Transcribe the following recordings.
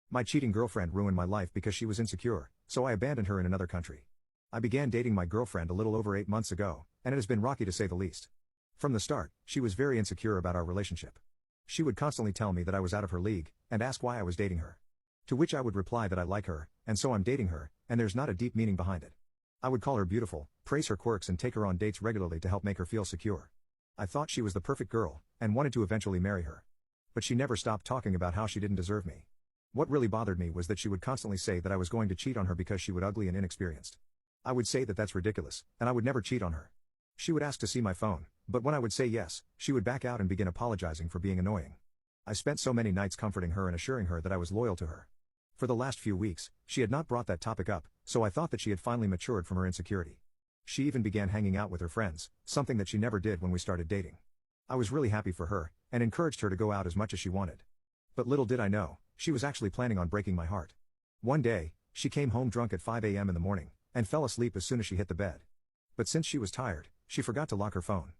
My cheating girlfriend ruined my life because she was insecure, so I abandoned her in another country. I began dating my girlfriend a little over 8 months ago, and it has been rocky to say the least. From the start, she was very insecure about our relationship. She would constantly tell me that I was out of her league, and ask why I was dating her. To which I would reply that I like her, and so I'm dating her, and there's not a deep meaning behind it. I would call her beautiful, praise her quirks and take her on dates regularly to help make her feel secure. I thought she was the perfect girl, and wanted to eventually marry her. But she never stopped talking about how she didn't deserve me. What really bothered me was that she would constantly say that I was going to cheat on her because she was ugly and inexperienced. I would say that that's ridiculous, and I would never cheat on her. She would ask to see my phone, but when I would say yes, she would back out and begin apologizing for being annoying. I spent so many nights comforting her and assuring her that I was loyal to her. For the last few weeks, she had not brought that topic up, so I thought that she had finally matured from her insecurity. She even began hanging out with her friends, something that she never did when we started dating. I was really happy for her, and encouraged her to go out as much as she wanted. But little did I know, she was actually planning on breaking my heart. One day, she came home drunk at 5 a.m. in the morning, and fell asleep as soon as she hit the bed. But since she was tired, she forgot to lock her phone.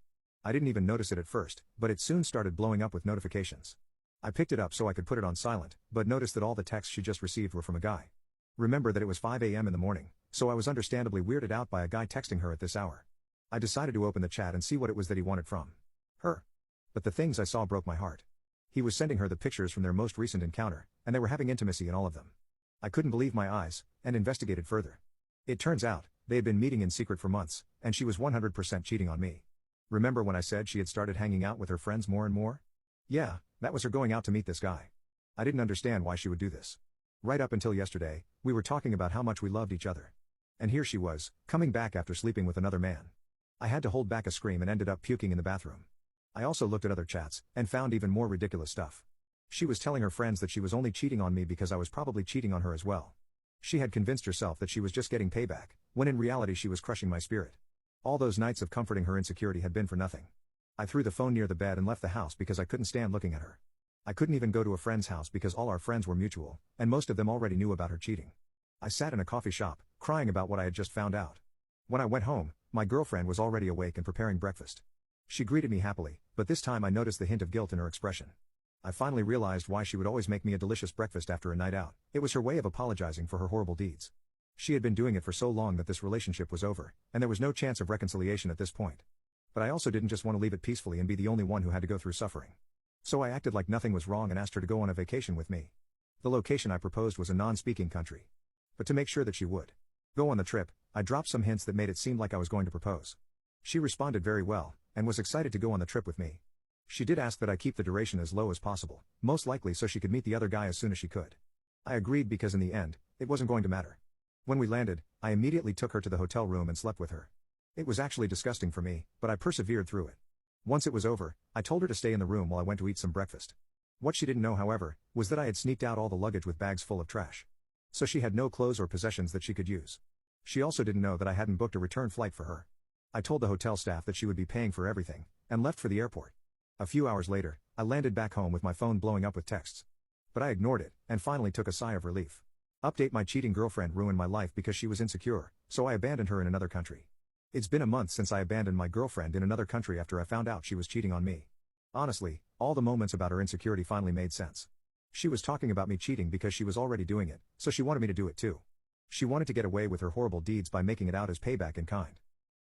I didn't even notice it at first, but it soon started blowing up with notifications. I picked it up so I could put it on silent, but noticed that all the texts she just received were from a guy. Remember that it was 5 a.m. in the morning, so I was understandably weirded out by a guy texting her at this hour. I decided to open the chat and see what it was that he wanted from her. But the things I saw broke my heart. He was sending her the pictures from their most recent encounter, and they were having intimacy in all of them. I couldn't believe my eyes, and investigated further. It turns out, they had been meeting in secret for months, and she was 100% cheating on me. Remember when I said she had started hanging out with her friends more and more? Yeah, that was her going out to meet this guy. I didn't understand why she would do this. Right up until yesterday, we were talking about how much we loved each other. And here she was, coming back after sleeping with another man. I had to hold back a scream and ended up puking in the bathroom. I also looked at other chats, and found even more ridiculous stuff. She was telling her friends that she was only cheating on me because I was probably cheating on her as well. She had convinced herself that she was just getting payback, when in reality she was crushing my spirit. All those nights of comforting her insecurity had been for nothing. I threw the phone near the bed and left the house because I couldn't stand looking at her. I couldn't even go to a friend's house because all our friends were mutual, and most of them already knew about her cheating. I sat in a coffee shop, crying about what I had just found out. When I went home, my girlfriend was already awake and preparing breakfast. She greeted me happily, but this time I noticed the hint of guilt in her expression. I finally realized why she would always make me a delicious breakfast after a night out. It was her way of apologizing for her horrible deeds. She had been doing it for so long that this relationship was over, and there was no chance of reconciliation at this point. But I also didn't just want to leave it peacefully and be the only one who had to go through suffering. So I acted like nothing was wrong and asked her to go on a vacation with me. The location I proposed was a non-speaking country. But to make sure that she would go on the trip, I dropped some hints that made it seem like I was going to propose. She responded very well, and was excited to go on the trip with me. She did ask that I keep the duration as low as possible, most likely so she could meet the other guy as soon as she could. I agreed because in the end, it wasn't going to matter. When we landed, I immediately took her to the hotel room and slept with her. It was actually disgusting for me, but I persevered through it. Once it was over, I told her to stay in the room while I went to eat some breakfast. What she didn't know, however, was that I had sneaked out all the luggage with bags full of trash. So she had no clothes or possessions that she could use. She also didn't know that I hadn't booked a return flight for her. I told the hotel staff that she would be paying for everything, and left for the airport. A few hours later, I landed back home with my phone blowing up with texts. But I ignored it, and finally took a sigh of relief. Update: my cheating girlfriend ruined my life because she was insecure, so I abandoned her in another country. It's been a month since I abandoned my girlfriend in another country after I found out she was cheating on me. Honestly, all the moments about her insecurity finally made sense. She was talking about me cheating because she was already doing it, so she wanted me to do it too. She wanted to get away with her horrible deeds by making it out as payback in kind.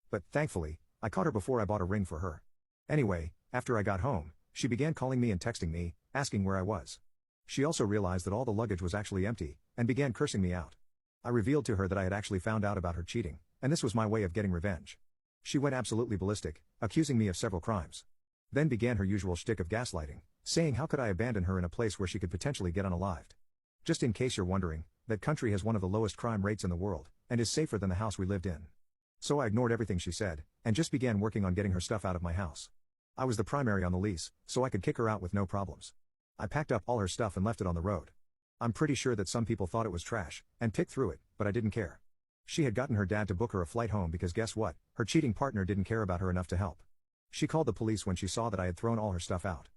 But, thankfully, I caught her before I bought a ring for her. Anyway, after I got home, she began calling me and texting me, asking where I was. She also realized that all the luggage was actually empty, and began cursing me out. I revealed to her that I had actually found out about her cheating, and this was my way of getting revenge. She went absolutely ballistic, accusing me of several crimes. Then began her usual shtick of gaslighting, saying how could I abandon her in a place where she could potentially get unalived. Just in case you're wondering, that country has one of the lowest crime rates in the world, and is safer than the house we lived in. So I ignored everything she said, and just began working on getting her stuff out of my house. I was the primary on the lease, so I could kick her out with no problems. I packed up all her stuff and left it on the road. I'm pretty sure that some people thought it was trash, and picked through it, but I didn't care. She had gotten her dad to book her a flight home because guess what, her cheating partner didn't care about her enough to help. She called the police when she saw that I had thrown all her stuff out.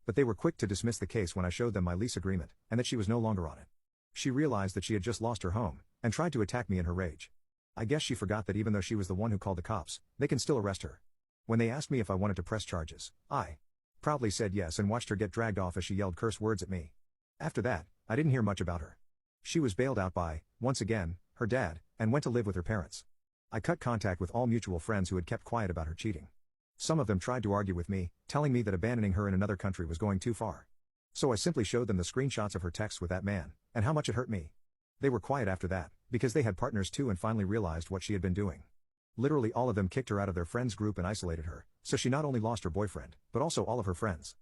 But they were quick to dismiss the case when I showed them my lease agreement, and that she was no longer on it. She realized that she had just lost her home, and tried to attack me in her rage. I guess she forgot that even though she was the one who called the cops, they can still arrest her. When they asked me if I wanted to press charges, I proudly said yes and watched her get dragged off as she yelled curse words at me. After that, I didn't hear much about her. She was bailed out by, once again, her dad, and went to live with her parents. I cut contact with all mutual friends who had kept quiet about her cheating. Some of them tried to argue with me, telling me that abandoning her in another country was going too far. So I simply showed them the screenshots of her texts with that man, and how much it hurt me. They were quiet after that, because they had partners too and finally realized what she had been doing. Literally all of them kicked her out of their friends group and isolated her, so she not only lost her boyfriend, but also all of her friends.